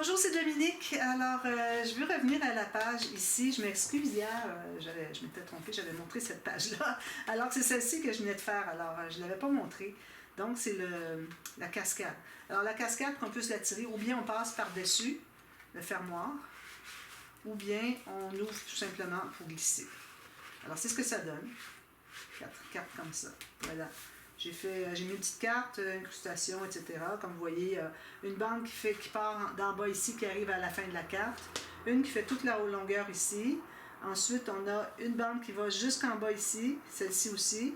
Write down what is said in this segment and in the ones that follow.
Bonjour, c'est Dominique. Alors, je veux revenir à la page ici. Je m'excuse, hier, je m'étais trompée, j'avais montré cette page-là. Alors, c'est celle-ci que je venais de faire. Alors, je ne l'avais pas montrée. Donc, c'est la cascade. Alors, la cascade, qu'on peut se la tirer, ou bien on passe par-dessus le fermoir, ou bien on ouvre tout simplement pour glisser. Alors, c'est ce que ça donne. 4 cartes comme ça. Voilà. J'ai mis une petite carte, incrustation, etc. Comme vous voyez, une bande qui part d'en bas ici, qui arrive à la fin de la carte. Une qui fait toute la longueur ici. Ensuite, on a une bande qui va jusqu'en bas ici, celle-ci aussi,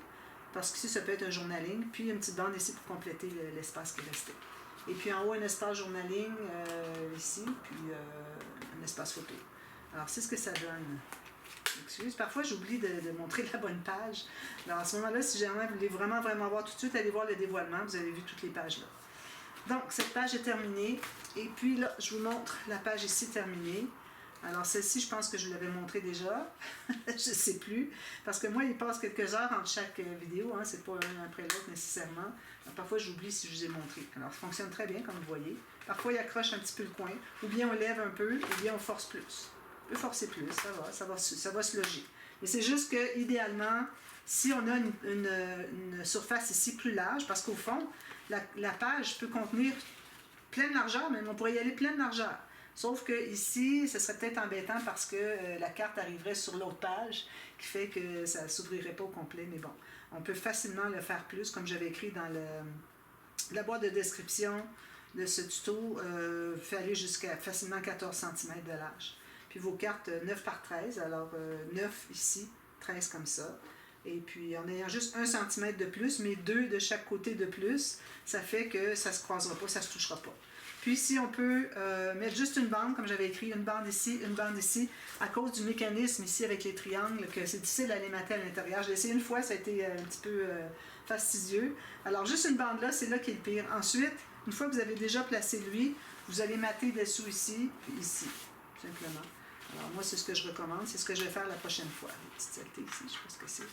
parce qu'ici, ça peut être un journaling. Puis, une petite bande ici pour compléter l'espace qui restait. Et puis, en haut, un espace journaling ici, puis un espace photo. Alors, c'est ce que ça donne. Excuse, parfois j'oublie de montrer la bonne page. Alors à ce moment-là, si jamais vous voulez vraiment voir tout de suite, allez voir le dévoilement, vous avez vu toutes les pages là. Donc cette page est terminée. Et puis là, je vous montre la page ici terminée. Alors celle-ci, je pense que je l'avais montrée déjà. Je ne sais plus. Parce que moi, il passe quelques heures entre chaque vidéo. Hein, c'est pas un après l'autre nécessairement. Alors, parfois, j'oublie si je vous ai montré. Alors ça fonctionne très bien, comme vous voyez. Parfois, il accroche un petit peu le coin. Ou bien on lève un peu, ou bien on force plus. On peut forcer plus, ça va se loger. Mais c'est juste que, idéalement, si on a une surface ici plus large, parce qu'au fond, la page peut contenir plein de largeur, mais on pourrait y aller plein de largeur. Sauf que ici, ce serait peut-être embêtant parce que la carte arriverait sur l'autre page, qui fait que ça ne s'ouvrirait pas au complet. Mais bon, on peut facilement le faire plus, comme j'avais écrit dans la boîte de description de ce tuto, fait aller jusqu'à facilement 14 cm de large. Puis vos cartes 9 par 13, alors 9 ici, 13 comme ça. Et puis en ayant juste 1 cm de plus, mais 2 de chaque côté de plus, ça fait que ça ne se croisera pas, ça ne se touchera pas. Puis ici, on peut mettre juste une bande, comme j'avais écrit, une bande ici, à cause du mécanisme ici avec les triangles, que c'est difficile à les mater à l'intérieur. Je l'ai essayé une fois, ça a été un petit peu fastidieux. Alors juste une bande là, c'est là qui est le pire. Ensuite, une fois que vous avez déjà placé lui, vous allez mater dessous ici, puis ici, tout simplement. Alors moi, c'est ce que je recommande, c'est ce que je vais faire la prochaine fois. Les petites saletés ici, je sais pas ce que c'est.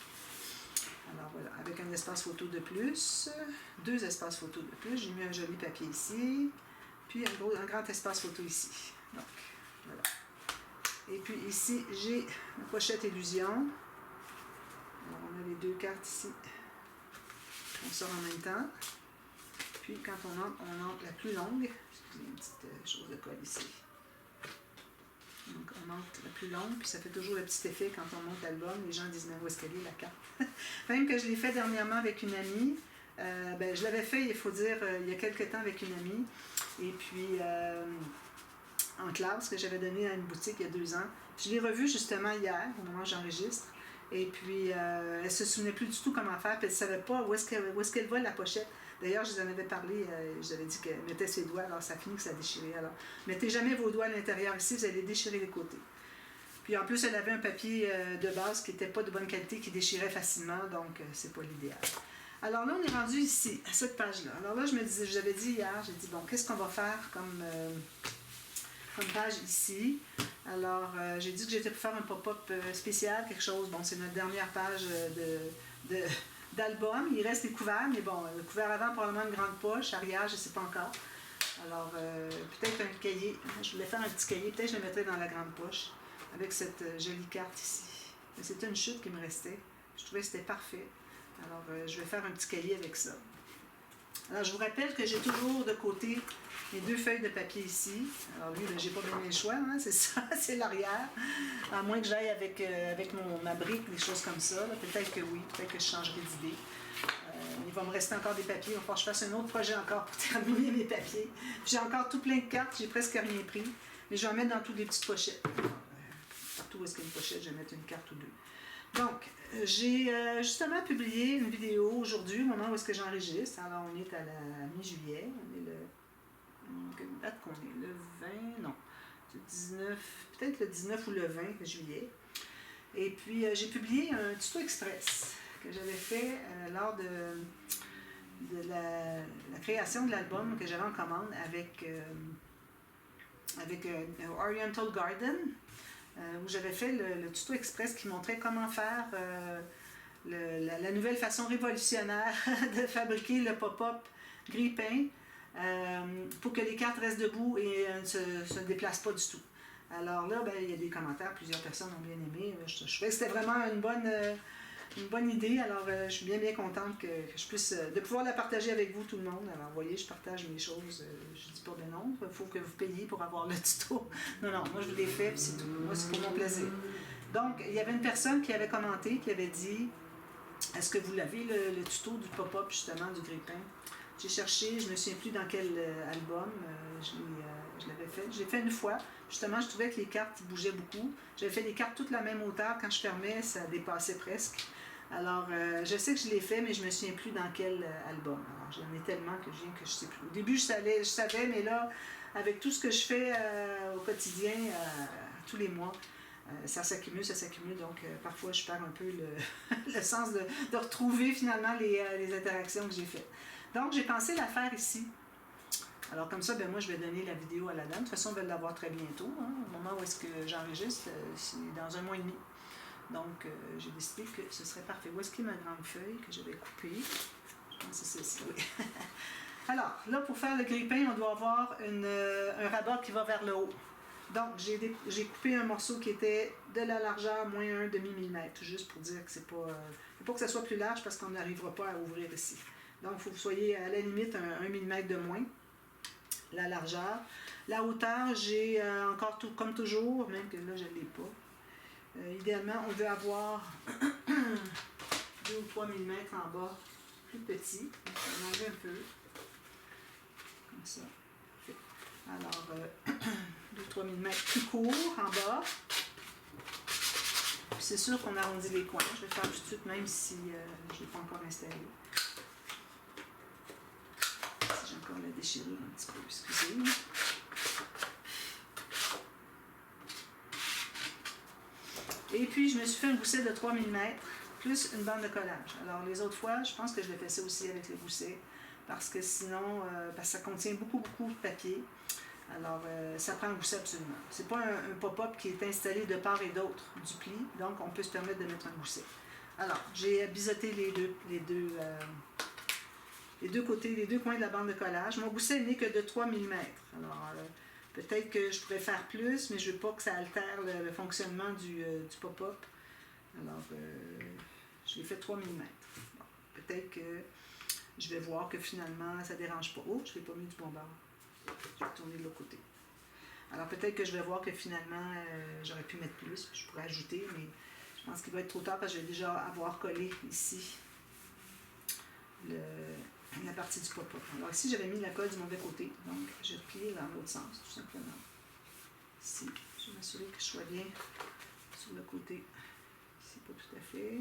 Alors voilà, avec un espace photo de plus, 2 espaces photo de plus, j'ai mis un joli papier ici, puis un grand espace photo ici. Donc, voilà. Et puis ici, j'ai la pochette illusion. Alors on a les 2 cartes ici. On sort en même temps. Puis quand on entre la plus longue. Excusez, une petite chose de colle ici. Donc on monte la plus longue, puis ça fait toujours le petit effet quand on monte l'album. Les gens disent, mais où est-ce qu'elle est la carte? Même que je l'ai fait dernièrement avec une amie. Je l'avais fait, il faut dire, il y a quelques temps avec une amie. Et puis en classe, que j'avais donné à une boutique il y a 2 ans. Je l'ai revue justement hier, au moment où j'enregistre. Et puis elle ne se souvenait plus du tout comment faire, puis elle ne savait pas où est-ce qu'elle va la pochette. D'ailleurs, je vous en avais parlé, je vous avais dit qu'elle mettait ses doigts, alors ça finit que ça déchirait. Alors, mettez jamais vos doigts à l'intérieur ici, vous allez déchirer les côtés. Puis en plus, elle avait un papier de base qui n'était pas de bonne qualité, qui déchirait facilement, donc c'est pas l'idéal. Alors là, on est rendu ici, à cette page-là. Alors là, j'avais dit hier, j'ai dit, bon, qu'est-ce qu'on va faire comme page ici? Alors, j'ai dit que j'étais pour faire un pop-up spécial, quelque chose. Bon, c'est notre dernière page d'album. Il reste les couverts, mais bon, le couvert avant, probablement une grande poche, arrière, je ne sais pas encore. Alors, peut-être un cahier. Je voulais faire un petit cahier, peut-être je le mettrais dans la grande poche, avec cette jolie carte ici. C'était une chute qui me restait. Je trouvais que c'était parfait. Alors, je vais faire un petit cahier avec ça. Alors, je vous rappelle que j'ai toujours de côté mes 2 feuilles de papier ici. Alors lui, j'ai pas bien le choix, hein, c'est ça, c'est l'arrière. À moins que j'aille avec ma brique, des choses comme ça. Peut-être que oui, peut-être que je changerai d'idée. Il va me rester encore des papiers. Il va falloir que je fasse un autre projet encore pour terminer mes papiers. J'ai encore tout plein de cartes, j'ai presque rien pris. Mais je vais en mettre dans toutes les petites pochettes. Partout où est-ce qu'il y a une pochette, je vais mettre une carte ou 2. Donc, j'ai justement publié une vidéo aujourd'hui, au moment où est-ce que j'enregistre. Alors, on est à la mi-juillet. On est le... Quelle date qu'on est? Le 20? Non. Le 19, peut-être le 19 ou le 20 juillet. Et puis, j'ai publié un tuto express que j'avais fait lors de la création de l'album que j'avais en commande avec Oriental Garden. Où j'avais fait le tuto express qui montrait comment faire la nouvelle façon révolutionnaire de fabriquer le pop-up grille-pain pour que les cartes restent debout et ne se déplacent pas du tout. Alors là, ben, il y a des commentaires, plusieurs personnes ont bien aimé. Je trouvais que c'était vraiment une bonne idée. Alors, je suis bien contente que je puisse de pouvoir la partager avec vous, tout le monde. Alors, vous voyez, je partage mes choses. Je ne dis pas de nom. Il faut que vous payiez pour avoir le tuto. Non, moi, je vous l'ai fait, puis c'est tout. Moi, c'est pour mon plaisir. Donc, il y avait une personne qui avait commenté, qui avait dit « Est-ce que vous l'avez, le tuto du pop-up, justement, du grille-pain? » J'ai cherché, je ne me souviens plus dans quel album je l'avais fait. Je l'ai fait une fois. Justement, je trouvais que les cartes bougeaient beaucoup. J'avais fait des cartes toutes la même hauteur. Quand je fermais, ça dépassait presque. Alors, je sais que je l'ai fait, mais je ne me souviens plus dans quel album. Alors, j'en ai tellement que je ne sais plus. Au début, je savais, mais là, avec tout ce que je fais au quotidien, tous les mois, ça s'accumule. Donc, parfois, je perds un peu le sens de retrouver finalement les interactions que j'ai faites. Donc, j'ai pensé la faire ici. Alors, comme ça, ben, moi, je vais donner la vidéo à la dame. De toute façon, on va l'avoir très bientôt. Hein. Au moment où est-ce que j'enregistre, c'est dans 1 mois et demi. Donc, j'ai décidé que ce serait parfait. Où est-ce qu'il y a ma grande feuille que je vais couper? Je pense que c'est celle-ci, oui. Alors, là, pour faire le grille-pain, on doit avoir un rabat qui va vers le haut. Donc, j'ai coupé un morceau qui était de la largeur moins 1 demi-millimètre, juste pour dire que c'est pas... faut pas que ça soit plus large parce qu'on n'arrivera pas à ouvrir ici. Donc, il faut que vous soyez à la limite 1 millimètre de moins, la largeur. La hauteur, j'ai encore tout comme toujours, même que là, je ne l'ai pas. Idéalement, on veut avoir 2 ou 3 mm en bas, plus petit. On va enlever un peu, comme ça. Alors, 2 ou 3 mm plus court en bas. C'est sûr qu'on arrondit les coins. Je vais le faire tout de suite, même si je ne l'ai pas encore installé. J'ai encore la déchirure un petit peu, excusez-moi. Et puis, je me suis fait un gousset de 3 mm, plus une bande de collage. Alors, les autres fois, je pense que je l'ai fait ça aussi avec le gousset, parce que sinon, ça contient beaucoup de papier. Alors, ça prend un gousset absolument. C'est pas un pop-up qui est installé de part et d'autre du pli, donc on peut se permettre de mettre un gousset. Alors, j'ai biseauté les deux côtés, les deux coins de la bande de collage. Mon gousset n'est que de 3 mm. Alors, peut-être que je pourrais faire plus, mais je ne veux pas que ça altère le fonctionnement du pop-up. Alors, je l'ai fait 3 mm. Bon, peut-être que je vais voir que finalement, ça ne dérange pas. Oh, je ne l'ai pas mis du bon bord. Je vais tourner de l'autre côté. Alors, peut-être que je vais voir que finalement, j'aurais pu mettre plus. Je pourrais ajouter, mais je pense qu'il va être trop tard parce que je vais déjà avoir collé ici la partie du pop-up. Alors ici, j'avais mis la colle du mauvais côté, donc j'ai replié dans l'autre sens, tout simplement. Ici, je vais m'assurer que je sois bien sur le côté. Ici, pas tout à fait.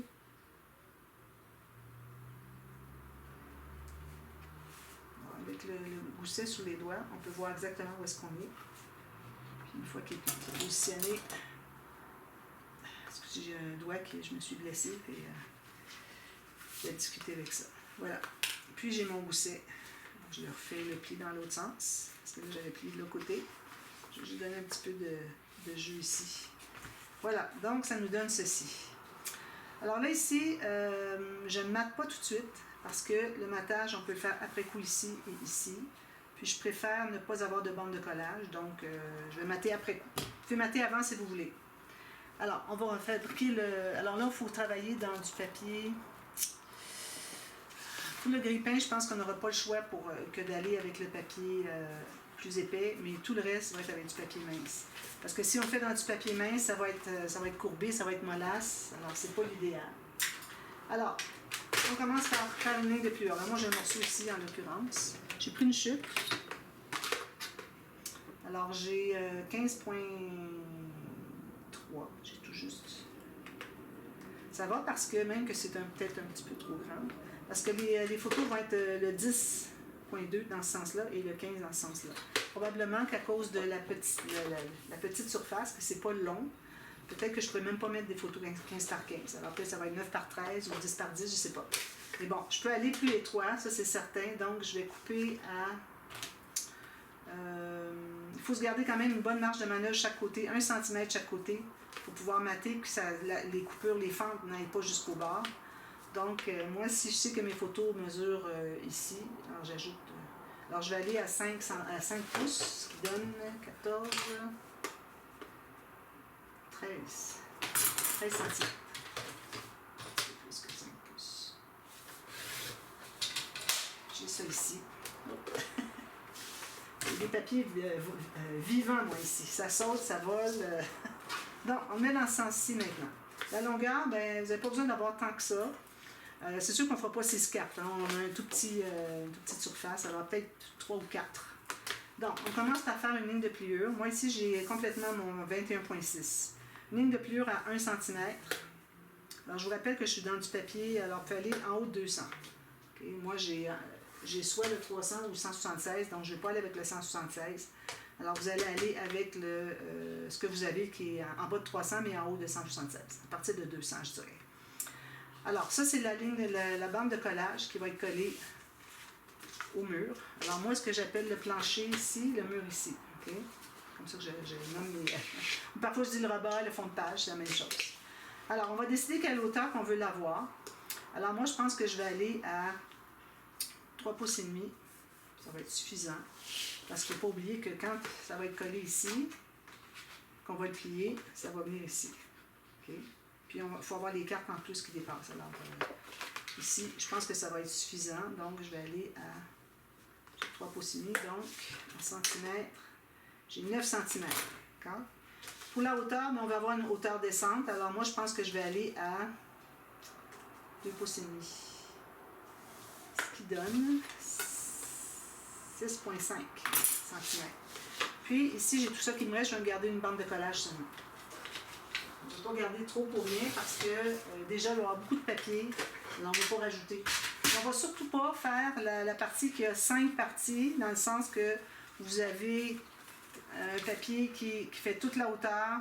Alors, avec le gousset sous les doigts, on peut voir exactement où est-ce qu'on est. Puis une fois qu'il est positionné, excusez, j'ai un doigt que je me suis blessée, et je vais discuter avec ça. Voilà. Puis j'ai mon gousset. Je le refais le pli dans l'autre sens, parce que là j'avais plié de l'autre côté. Je vais juste donner un petit peu de jus ici. Voilà, donc ça nous donne ceci. Alors là ici, je ne mate pas tout de suite, parce que le matage, on peut le faire après coup ici et ici. Puis je préfère ne pas avoir de bande de collage, donc je vais mater après coup. Vous pouvez mater avant si vous voulez. Alors, on va fabriquer le... Alors là, il faut travailler dans du papier... Pour le grille-pain, je pense qu'on n'aura pas le choix que d'aller avec le papier plus épais, mais tout le reste va être avec du papier mince. Parce que si on le fait dans du papier mince, ça va être courbé, ça va être mollasse, alors c'est pas l'idéal. Alors, on commence par faire une ligne de plus haut. Alors moi j'ai un morceau ici en l'occurrence. J'ai pris une chute. Alors j'ai 15,3. J'ai tout juste. Ça va parce que même que c'est peut-être un petit peu trop grand. Parce que les photos vont être le 10,2 dans ce sens-là et le 15 dans ce sens-là. Probablement qu'à cause de la petite surface, que c'est pas long, peut-être que je ne pourrais même pas mettre des photos 15 par 15. Alors peut-être ça va être 9 par 13 ou 10 par 10, je ne sais pas. Mais bon, je peux aller plus étroit, ça c'est certain. Donc je vais couper à... il faut se garder quand même une bonne marge de manœuvre chaque côté, 1 cm chaque côté, pour pouvoir mater que les coupures, les fentes n'aillent pas jusqu'au bord. Donc, moi, si je sais que mes photos mesurent ici, alors j'ajoute... Alors, je vais aller à 5 pouces, ce qui donne 14, 13 cm. Plus que 5 pouces. J'ai ça ici. Des papiers vivants, moi, ici. Ça saute, ça vole. Donc, on met dans ce sens-ci maintenant. La longueur, ben, vous n'avez pas besoin d'avoir tant que ça. C'est sûr qu'on ne fera pas 6 cartes. Hein. On a une toute petite surface, alors peut-être 3 ou 4. Donc, on commence par faire une ligne de pliure. Moi, ici, j'ai complètement mon 21,6. Une ligne de pliure à 1 cm. Alors, je vous rappelle que je suis dans du papier, alors vous pouvez aller en haut de 200. Okay? Moi, j'ai soit le 300 ou le 176, donc je ne vais pas aller avec le 176. Alors, vous allez aller avec ce que vous avez qui est en bas de 300, mais en haut de 176. À partir de 200, je dirais. Alors, ça, c'est la ligne de la bande de collage qui va être collée au mur. Alors, moi, ce que j'appelle le plancher ici, le mur ici. Okay? Comme ça que je nomme les... Parfois, je dis le rebord, le fond de page, c'est la même chose. Alors, on va décider quelle hauteur qu'on veut l'avoir. Alors, moi, je pense que je vais aller à 3 pouces et demi. Ça va être suffisant. Parce qu'il ne faut pas oublier que quand ça va être collé ici, qu'on va le plier, ça va venir ici. Okay? Puis, il faut avoir les cartes en plus qui dépassent. Alors, ici, je pense que ça va être suffisant. Donc, je vais aller à 3 pouces et demi. Donc, en centimètres, j'ai 9 cm. D'accord? Pour la hauteur, on va avoir une hauteur descente. Alors, moi, je pense que je vais aller à 2 pouces et demi. Ce qui donne 6,5 cm. Puis, ici, j'ai tout ça qui me reste. Je vais garder une bande de collage seulement. Je ne vais pas garder trop pour rien parce que déjà, il va y avoir beaucoup de papier. Alors, on ne va pas rajouter. On ne va surtout pas faire la partie qui a 5 parties, dans le sens que vous avez un papier qui fait toute la hauteur,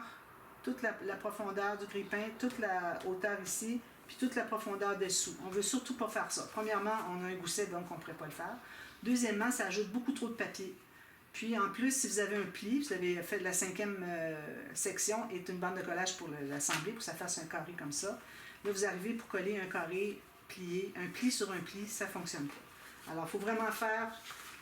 toute la profondeur du grille-pain, toute la hauteur ici, puis toute la profondeur dessous. On ne veut surtout pas faire ça. Premièrement, on a un gousset, donc on ne pourrait pas le faire. Deuxièmement, ça ajoute beaucoup trop de papier. Puis en plus, si vous avez un pli, vous avez fait de la 5e section et une bande de collage pour l'assembler, pour que ça fasse un carré comme ça. Là, vous arrivez pour coller un carré plié, un pli sur un pli, ça ne fonctionne pas. Alors, il faut vraiment faire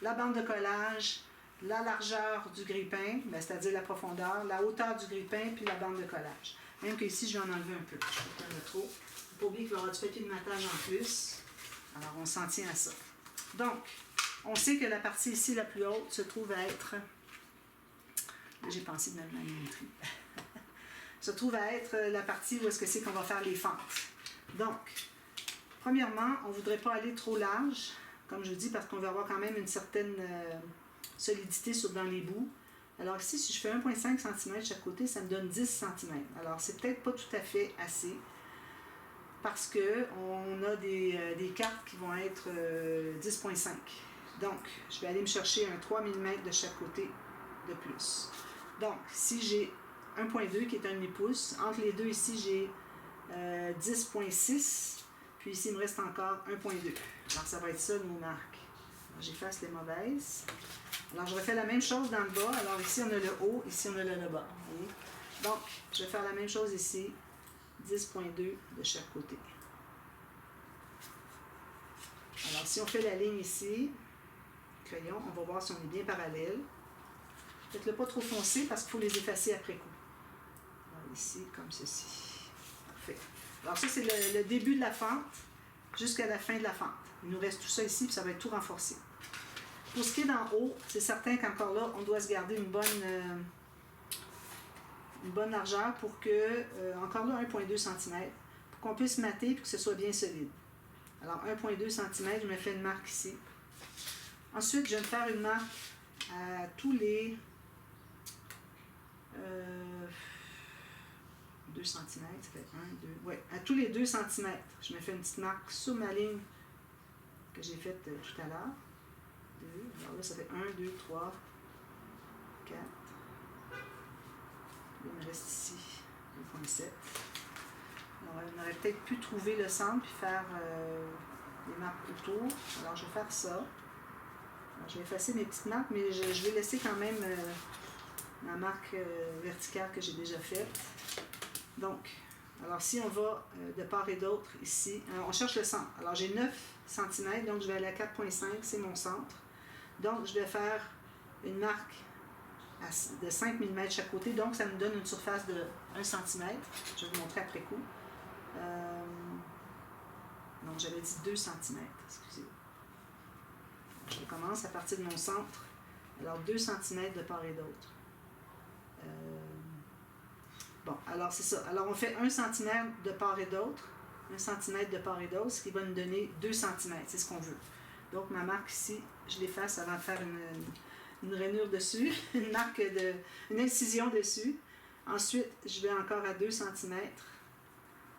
la bande de collage, la largeur du grille-pain, c'est-à-dire la profondeur, la hauteur du grille-pain, puis la bande de collage. Même qu'ici, je vais en enlever un peu. Je vais faire le trop. Il ne faut pas oublier qu'il va y avoir du papier de matage en plus. Alors, on s'en tient à ça. Donc, on sait que la partie ici, la plus haute, se trouve à être... J'ai pensé de ma manimétrie. Se trouve à être la partie où est-ce que c'est qu'on va faire les fentes. Donc, premièrement, on ne voudrait pas aller trop large, comme je dis, parce qu'on va avoir quand même une certaine solidité dans les bouts. Alors ici, si je fais 1,5 cm chaque côté, ça me donne 10 cm. Alors, c'est peut-être pas tout à fait assez, parce qu'on a des cartes qui vont être 10,5. Donc, je vais aller me chercher un 3 mm de chaque côté de plus. Donc, si j'ai 1,2 qui est un demi-pouce, entre les deux ici, j'ai 10,6, puis ici, il me reste encore 1,2. Alors, ça va être ça, nos marques. J'efface les mauvaises. Alors, je refais la même chose dans le bas. Alors, ici, on a le haut, ici, on a le bas. Voyez? Donc, je vais faire la même chose ici, 10,2 de chaque côté. Alors, si on fait la ligne ici, crayon, on va voir si on est bien parallèle. Faites-le pas trop foncé parce qu'il faut les effacer après coup. Alors, ici, comme ceci. Parfait. Alors, ça, c'est le début de la fente jusqu'à la fin de la fente. Il nous reste tout ça ici, puis ça va être tout renforcé. Pour ce qui est d'en haut, c'est certain qu'encore là, on doit se garder une bonne largeur pour que, encore là, 1,2 cm, pour qu'on puisse mater et que ce soit bien solide. Alors, 1,2 cm, je me fais une marque ici. Ensuite, je vais me faire une marque à tous les 2 cm, ça fait 1, 2, ouais, à tous les 2 cm. Je me fais une petite marque sur ma ligne que j'ai faite tout à l'heure. 2, alors là, ça fait 1, 2, 3, 4. Il me reste ici 2,7. Alors, on aurait peut-être pu trouver le centre puis faire des marques autour. Alors, je vais faire ça. Alors, je vais effacer mes petites marques, mais je vais laisser quand même ma marque verticale que j'ai déjà faite. Donc, alors si on va de part et d'autre ici, on cherche le centre. Alors, j'ai 9 cm, donc je vais aller à 4,5, c'est mon centre. Donc, je vais faire une marque de 5 mm chaque côté. Donc, ça me donne une surface de 1 cm. Je vais vous montrer après coup. Non, j'avais dit 2 cm. Excusez. Je recommence à partir de mon centre. Alors, 2 cm de part et d'autre. Bon, alors c'est ça. Alors, on fait 1 cm de part et d'autre. 1 cm de part et d'autre, ce qui va nous donner 2 cm. C'est ce qu'on veut. Donc, ma marque ici, je l'efface avant de faire une rainure dessus, une incision dessus. Ensuite, je vais encore à 2 cm,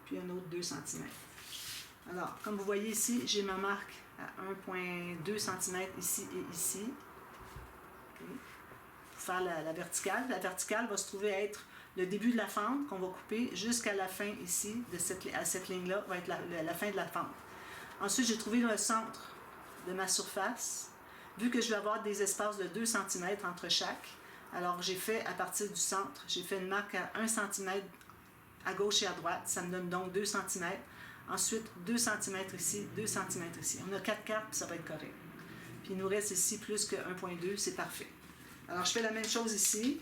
puis un autre 2 cm. Alors, comme vous voyez ici, j'ai ma marque à 1,2 cm ici et ici. Okay. Pour faire la verticale. La verticale va se trouver être le début de la fente qu'on va couper jusqu'à la fin ici, à cette ligne-là, va être la fin de la fente. Ensuite, j'ai trouvé le centre de ma surface. Vu que je vais avoir des espaces de 2 cm entre chaque, alors j'ai fait à partir du centre, j'ai fait une marque à 1 cm à gauche et à droite. Ça me donne donc 2 cm. Ensuite, 2 cm ici, 2 cm ici. On a 4 cartes, ça va être correct. Puis il nous reste ici plus que 1,2, c'est parfait. Alors, je fais la même chose ici.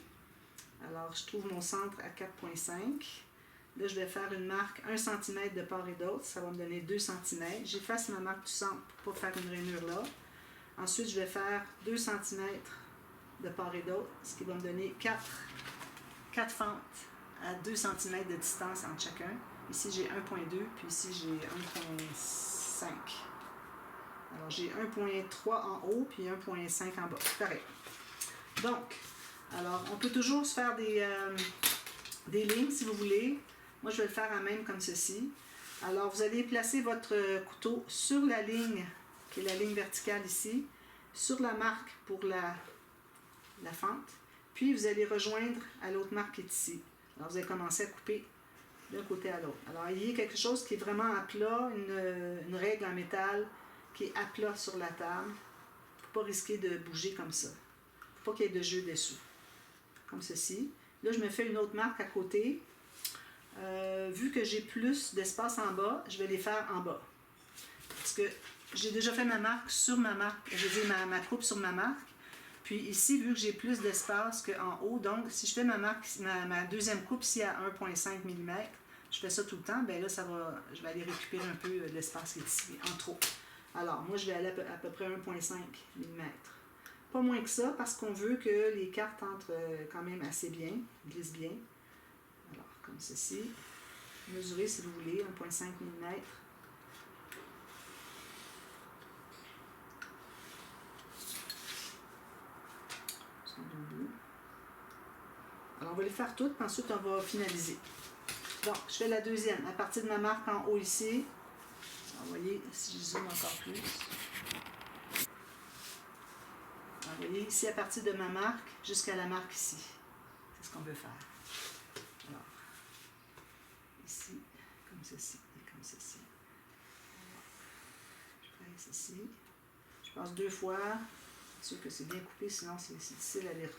Alors, je trouve mon centre à 4,5. Là, je vais faire une marque 1 cm de part et d'autre. Ça va me donner 2 cm. J'efface ma marque du centre pour ne pas faire une rainure là. Ensuite, je vais faire 2 cm de part et d'autre, ce qui va me donner 4 fentes à 2 cm de distance entre chacun. Ici, j'ai 1,2, puis ici, j'ai 1,5. Alors, j'ai 1,3 en haut, puis 1,5 en bas. Correct. Donc, alors, on peut toujours se faire des lignes, si vous voulez. Moi, je vais le faire à même comme ceci. Alors, vous allez placer votre couteau sur la ligne, qui est la ligne verticale ici, sur la marque pour la fente, puis vous allez rejoindre à l'autre marque qui est ici. Alors, vous allez commencer à couper d'un côté à l'autre. Alors, il y a quelque chose qui est vraiment à plat, une règle en métal qui est à plat sur la table, pour ne pas risquer de bouger comme ça. Pour pas qu'il y ait de jeu dessus. Comme ceci. Là, je me fais une autre marque à côté. Vu que j'ai plus d'espace en bas, je vais les faire en bas. Parce que j'ai déjà fait ma marque sur ma marque, je veux dire ma coupe sur ma marque. Puis ici, vu que j'ai plus d'espace qu'en haut, donc si je fais ma deuxième coupe ici à 1,5 mm, je fais ça tout le temps, bien là, je vais aller récupérer un peu de l'espace qui est ici, en trop. Alors, moi, je vais aller à peu près 1,5 mm. Pas moins que ça, parce qu'on veut que les cartes entrent quand même assez bien, glissent bien. Alors, comme ceci. Mesurez si vous voulez, 1,5 mm. Alors, on va les faire toutes, puis ensuite, on va finaliser. Donc, je fais la deuxième. À partir de ma marque en haut ici, vous voyez, si je zoome encore plus. Alors, vous voyez, ici, à partir de ma marque jusqu'à la marque ici. C'est ce qu'on veut faire. Alors, ici, comme ceci, et comme ceci. Alors, je presse ici. Je passe 2 fois. C'est sûr que c'est bien coupé, sinon c'est difficile à les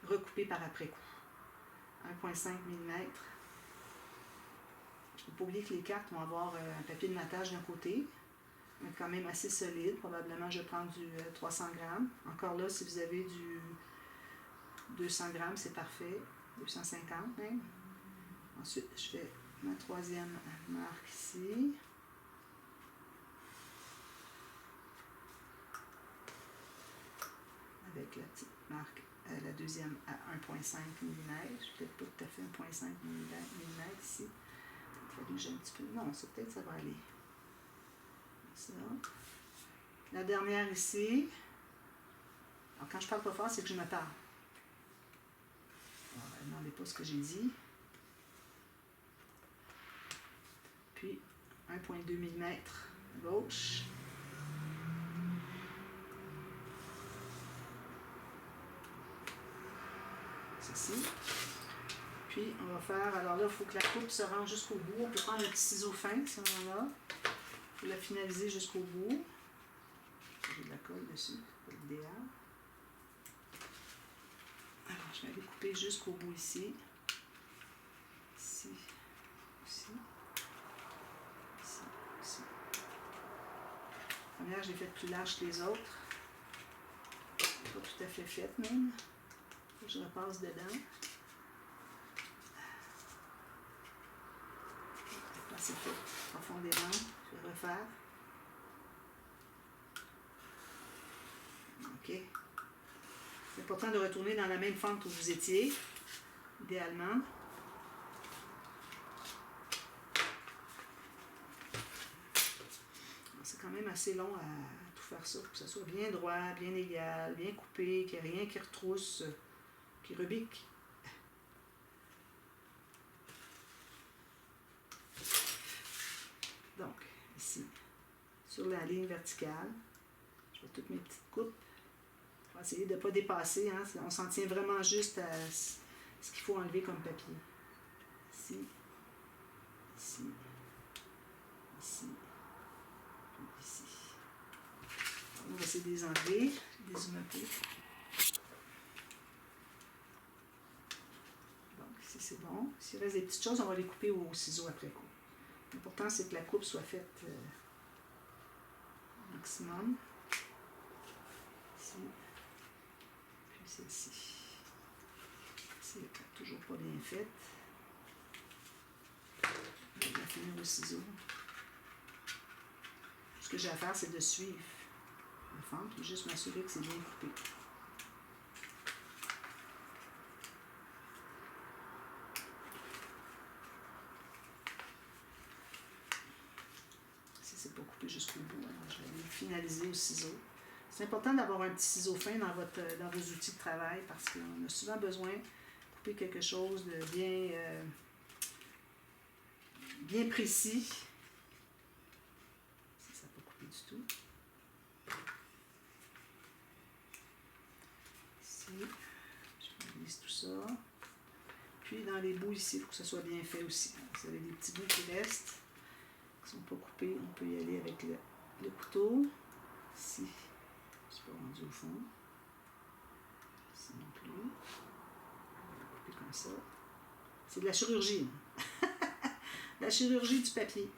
recouper par après coup. 1,5 mm. Il ne faut pas oublier que les cartes vont avoir un papier de matage d'un côté, mais quand même assez solide. Probablement, je vais prendre du 300 grammes. Encore là, si vous avez du 200 grammes, c'est parfait. 250 même. Ensuite, je fais ma troisième marque ici. Avec la petite marque, la deuxième à 1,5 mm. Je ne peut-être pas tout à fait 1,5 mm ici. Il fallu que j'ai un petit peu. Non, ça peut-être ça va aller. Ça. La dernière ici. Alors, quand je parle pas fort, c'est que je me parle. Alors, ne demandez pas ce que j'ai dit. Puis, 1,2 mm à gauche. Ceci. Puis, on va faire, alors là, il faut que la coupe se rende jusqu'au bout. On peut prendre un petit ciseau fin, si on en a. Il faut la finaliser jusqu'au bout. J'ai de la colle dessus, c'est pas l'idéal. Alors, je vais aller couper jusqu'au bout ici. Ici, ici, ici, ici. La première, je l'ai faite plus large que les autres. tout à fait faite même. Je repasse dedans. Quand c'est fait profondément, je vais refaire. OK. C'est important de retourner dans la même fente où vous étiez, idéalement. C'est quand même assez long à tout faire ça, pour que ça soit bien droit, bien égal, bien coupé, qu'il n'y ait rien qui retrousse, qui rebique. Donc, ici, sur la ligne verticale, je fais toutes mes petites coupes. On va essayer de ne pas dépasser, hein, on s'en tient vraiment juste à ce qu'il faut enlever comme papier. Ici, ici, ici, puis ici. On va essayer de les enlever, dézoomer un peu. Donc, ici c'est bon. S'il reste des petites choses, on va les couper au ciseau après coup. L'important, c'est que la coupe soit faite au maximum. Ici. Puis celle-ci. C'est toujours pas bien faite. Je vais la finir au ciseau. Ce que j'ai à faire, c'est de suivre la fente, puis juste m'assurer que c'est bien coupé. Si c'est pas coupé jusqu'au bout, alors je vais aller finaliser au ciseau. C'est important d'avoir un petit ciseau fin dans vos outils de travail parce qu'on a souvent besoin de couper quelque chose de bien précis. Ça n'a pas coupé du tout. Ici, je finalise tout ça. Puis dans les bouts ici, il faut que ça soit bien fait aussi. Vous avez des petits bouts qui restent, qui ne sont pas coupés. On peut y aller avec le couteau. Ici, je ne suis pas rendu au fond. Ici non plus. On va couper comme ça. C'est de la chirurgie. La chirurgie du papier.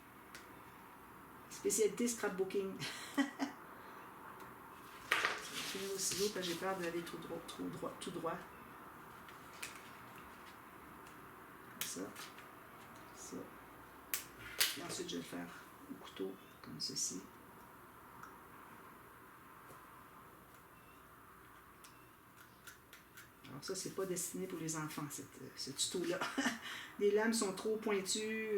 Spécialité scrapbooking. Je vais finir au ciseau parce que j'ai peur d'aller tout droit. Ça. Et ensuite, je vais le faire au couteau, comme ceci. Alors ça, c'est pas destiné pour les enfants, ce tuto-là. Les lames sont trop pointues,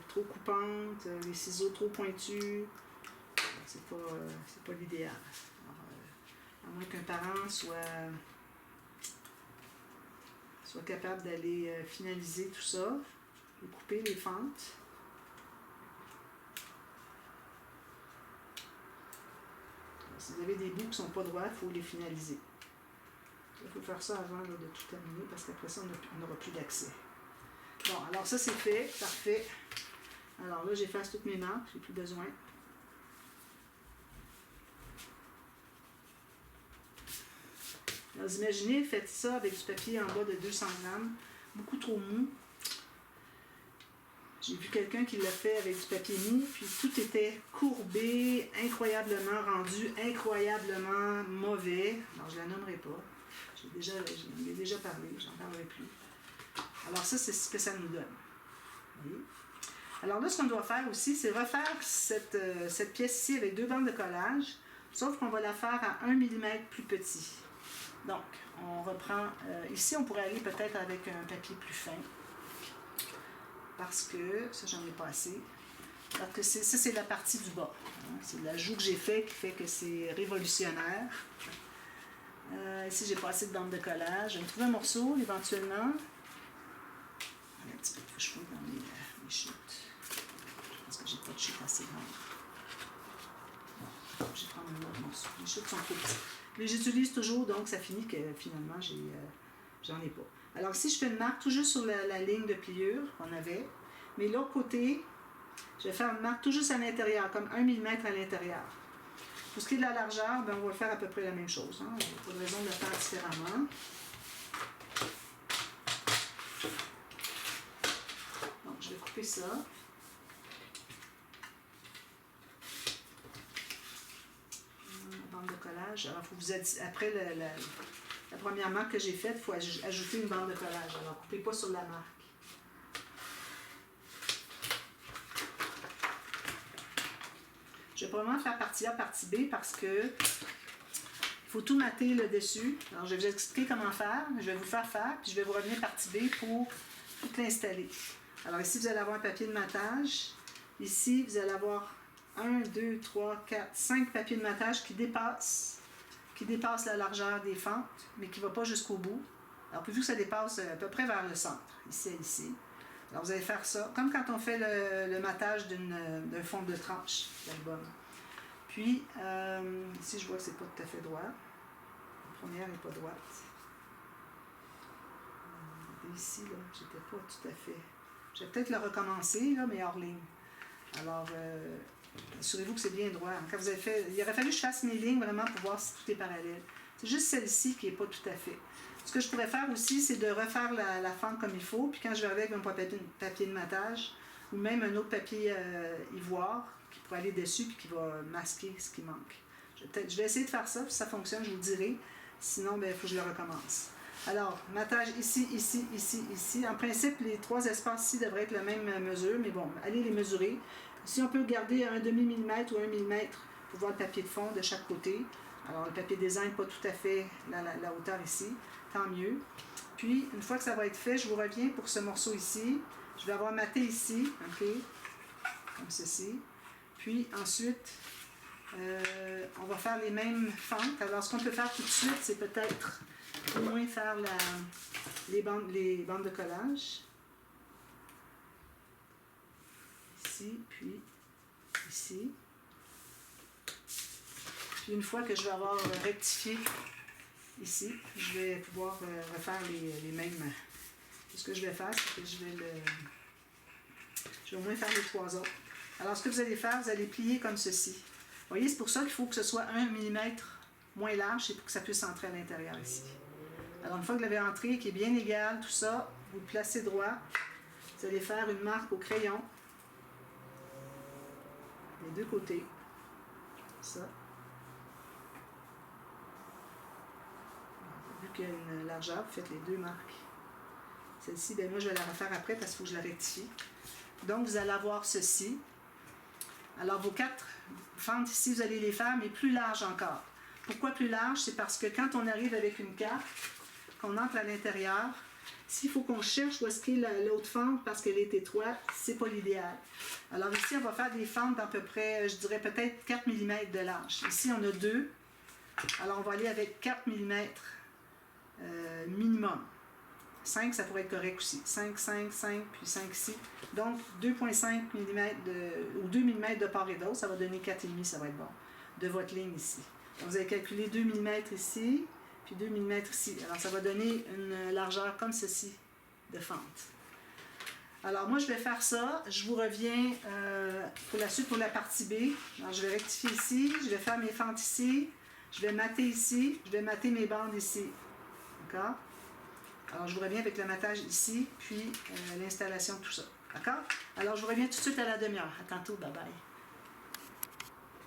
trop coupantes, les ciseaux trop pointus. C'est pas l'idéal. À moins qu'un parent soit capable d'aller finaliser tout ça, et couper les fentes. Alors, si vous avez des bouts qui ne sont pas droits, il faut les finaliser. Il faut faire ça avant là, de tout terminer parce qu'après ça, on n'aura plus d'accès. Bon, alors ça c'est fait, parfait. Alors là, j'efface toutes mes marques, j'ai plus besoin. Alors, vous imaginez, faites ça avec du papier en bas de 200 grammes, beaucoup trop mou. J'ai vu quelqu'un qui l'a fait avec du papier mou, puis tout était courbé, incroyablement rendu, incroyablement mauvais. Alors, je ne la nommerai pas. J'en ai déjà parlé, j'en parlerai plus. Alors ça, c'est ce que ça nous donne. Voyez? Alors là, ce qu'on doit faire aussi, c'est refaire cette pièce-ci avec 2 bandes de collage, sauf qu'on va la faire à 1 mm plus petit. Donc, on reprend... ici, on pourrait aller peut-être avec un papier plus fin, parce que... Ça, j'en ai pas assez. Parce que ça, c'est la partie du bas. Hein, c'est l'ajout que j'ai fait qui fait que c'est révolutionnaire. Ici, j'ai pas assez de bandes de collage. Je vais me trouver un morceau, éventuellement. Un petit peu de cheveux dans mes chutes. Je pense que j'ai pas de chutes assez grandes. Bon, je vais prendre un autre morceau. Les chutes sont trop petites. Mais j'utilise toujours, donc ça finit que finalement, j'en ai pas. Alors ici, je fais une marque tout juste sur la ligne de pliure qu'on avait. Mais l'autre côté, je vais faire une marque tout juste à l'intérieur, comme 1 mm à l'intérieur. Pour ce qui est de la largeur, ben, on va faire à peu près la même chose. Hein. Il n'y a pas de raison de le faire différemment. Donc, je vais couper ça. La bande de collage, collage. Alors, faut vous après la première marque que j'ai faite, il faut ajouter une bande de collage. Alors, coupez pas sur la marque. Je vais probablement faire partie A, partie B parce que il faut tout mater le dessus. Alors, je vais vous expliquer comment faire. Je vais vous faire, puis je vais vous revenir partie B pour tout l'installer. Alors, ici, vous allez avoir un papier de matage. Ici, vous allez avoir 1, 2, 3, 4, 5 papiers de matage qui dépassent la largeur des fentes, mais qui ne va pas jusqu'au bout. Alors, vu que ça dépasse à peu près vers le centre, ici et ici. Alors, vous allez faire ça, comme quand on fait le matage d'un fond de tranche d'album. Puis, ici, je vois que c'est pas tout à fait droit. La première n'est pas droite. Ici, là, j'étais pas tout à fait... Je vais peut-être le recommencer, là, mais hors ligne. Alors, assurez-vous que c'est bien droit. Quand vous avez fait, il aurait fallu que je fasse mes lignes vraiment pour voir si tout est parallèle. C'est juste celle-ci qui n'est pas tout à fait. Ce que je pourrais faire aussi, c'est de refaire la fente comme il faut. Puis quand je vais avec mon papier de matage, ou même un autre papier ivoire, qui pourrait aller dessus puis qui va masquer ce qui manque. Je vais essayer de faire ça, puis si ça fonctionne, je vous le dirai. Sinon, il faut que je le recommence. Alors, matage ici, ici, ici, ici. En principe, les 3 espaces ici devraient être la même mesure, mais bon, allez les mesurer. Ici, on peut garder un demi-millimètre ou 1 millimètre pour voir le papier de fond de chaque côté. Alors, le papier design, pas tout à fait la hauteur ici, tant mieux. Puis, une fois que ça va être fait, je vous reviens pour ce morceau ici. Je vais avoir maté ici, OK, comme ceci. Puis, ensuite, on va faire les mêmes fentes. Alors, ce qu'on peut faire tout de suite, c'est peut-être au moins faire les bandes de collage. Ici, puis ici. Puis une fois que je vais avoir rectifié ici, je vais pouvoir refaire les mêmes. Ce que je vais faire, c'est que je vais au moins faire les 3 autres. Alors, ce que vous allez faire, vous allez plier comme ceci. Vous voyez, c'est pour ça qu'il faut que ce soit 1 mm moins large, c'est pour que ça puisse entrer à l'intérieur ici. Alors, une fois que vous l'avez entré, qui est bien égal, tout ça, vous le placez droit. Vous allez faire une marque au crayon. Les 2 côtés. Ça. Vu qu'il y a une largeur, vous faites les 2 marques. Celle-ci, moi je vais la refaire après parce qu'il faut que je la rectifie. Donc vous allez avoir ceci. Alors vos 4 fentes ici, vous allez les faire, mais plus larges encore. Pourquoi plus large? C'est parce que quand on arrive avec une carte, qu'on entre à l'intérieur, s'il faut qu'on cherche où est-ce qu'est l'autre fente parce qu'elle est étroite, c'est pas l'idéal. Alors ici, on va faire des fentes d'à peu près, je dirais peut-être 4 mm de large. Ici, on a 2. Alors, on va aller avec 4 mm minimum. 5, ça pourrait être correct aussi. 5, 5, 5, puis 5 ici. Donc, 2,5 mm ou 2 mm de part et d'autre, ça va donner 4,5, ça va être bon, de votre ligne ici. Donc, vous allez calculer 2 mm ici, puis 2 mm ici. Alors, ça va donner une largeur comme ceci de fente. Alors, moi, je vais faire ça. Je vous reviens pour la suite, pour la partie B. Alors, je vais rectifier ici. Je vais faire mes fentes ici. Je vais mater ici. Je vais mater mes bandes ici. D'accord? Alors, je vous reviens avec le matage ici, puis l'installation de tout ça. D'accord? Alors, je vous reviens tout de suite à la demi-heure. À tantôt. Bye bye.